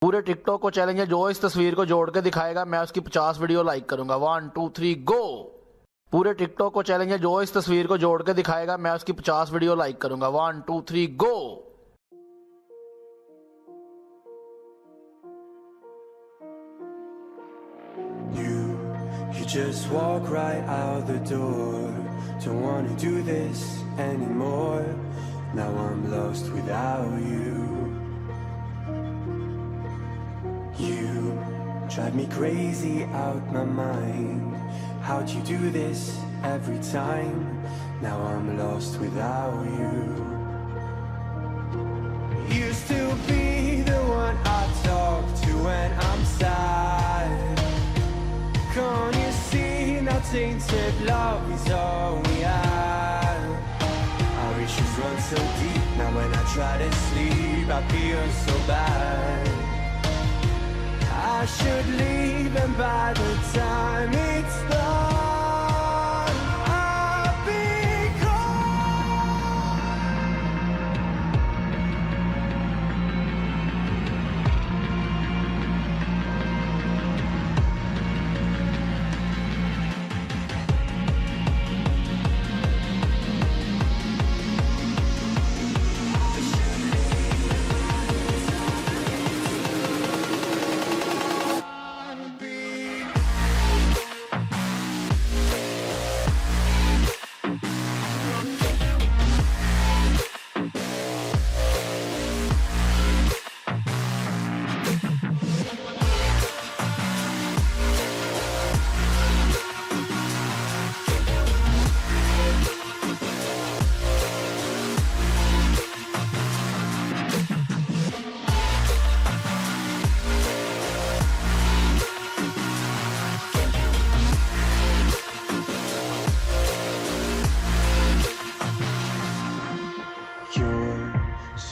पूरे टिकटॉक को चैलेंज है, जो इस तस्वीर को जोड़ के दिखाएगा मैं उसकी 50 वीडियो लाइक करूंगा। 1 2 3 गो। पूरे टिकटॉक को चैलेंज है, जो इस तस्वीर को जोड़ के दिखाएगा मैं उसकी 50 वीडियो लाइक करूंगा। 1 2 3 गो। You just walk right out the door. Don't wanna do this anymore. Now I'm lost without you. You drive me crazy out my mind. How'd you do this every time? Now I'm lost without you. Used to be the one I talk to when I'm sad. Can't you see now tainted love is all we have? Our issues run so deep. Now when I try to sleep I feel so bad. I should leave, and by the time it's done I'll be gone.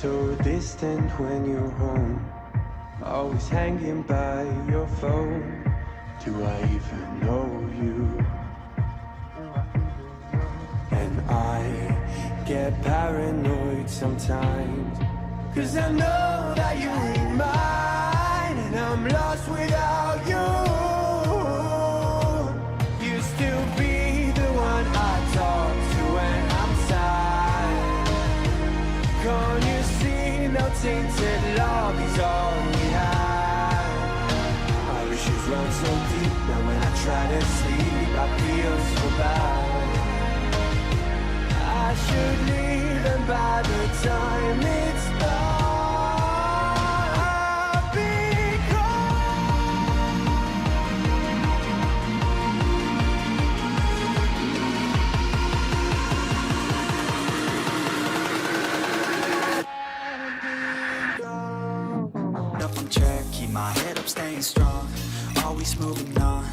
So distant when you're home, always hanging by your phone. Do I even know you? And I get paranoid sometimes, 'cause I know that you ain't mine, and I'm lost without you. Used to be the one I talk to when I'm sad. Can't you see now tainted love is all we have? Our issues run so deep. Now when I try to sleep I feel so bad. I should leave, and by the time it's done I'll be gone. Up on track, keep my head up, staying strong. Always moving on,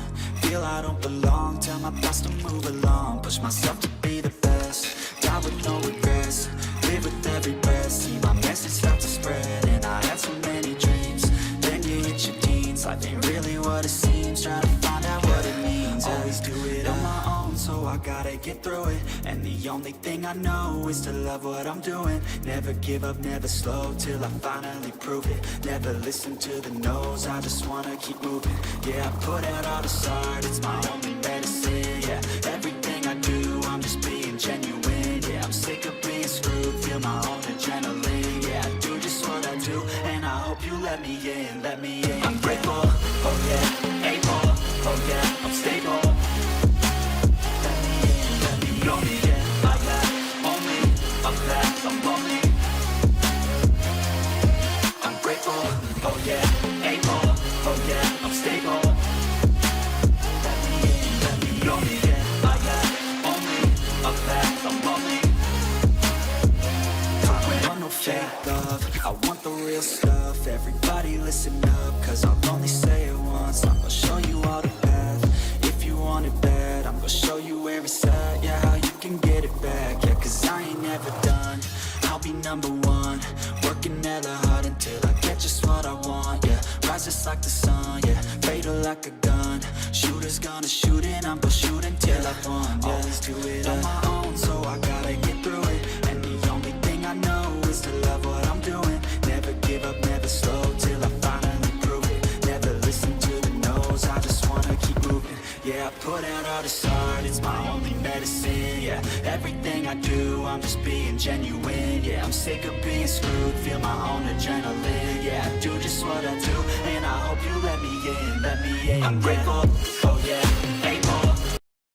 feel I don't belong. Tell my thoughts to move along, push myself to be the best. Die with no regrets, live with every breath. See my message start to spread, and I had so many dreams. Then you hit your teens, life ain't really what it seems. Try to find out what it means. Always do it on my own, so I gotta get through it. And the only thing I know is to love what I'm doing. Never give up, never slow, till I finally prove it. Never listen to the no's, I just wanna keep moving. Yeah, I put out all the art, it's my only medicine. Yeah, everything I do, I'm just being genuine. Yeah, I'm sick of being screwed, feel my own adrenaline. Yeah, I do just what I do, and I hope you let me in, let me in. I'm grateful, oh yeah, able, oh yeah, I'm stable. Let me in, let me know me, yeah, I got only a path, I'm lonely. I'm grateful, oh yeah, able, oh yeah, I'm stable. Let me in, let me know me, yeah, I got only a path, I'm lonely. I don't want no fake love, I want the real stuff. Everybody listen up, 'cause I'll only say it once. I'm gonna show you all the path. If you want it bad, I'm gonna show you where it's at. Yeah, how you can get it back. Yeah, 'cause I ain't never done, I'll be number one. Working hella hard until I get just what I want. Yeah, rise just like the sun. Yeah, fatal like a gun. Shooters gonna shoot and I'm gonna shoot until I won. Yeah, always do it on my own, so I gotta get through it. And the only thing I know is to love what I'm doing. Never give up, never slow, till I finally Yeah, I put out all this art, it's my only medicine. Yeah, everything I do, I'm just being genuine. Yeah, I'm sick of being screwed, feel my own adrenaline. Yeah, I do just what I do, and I hope you let me in, let me in. I'm grateful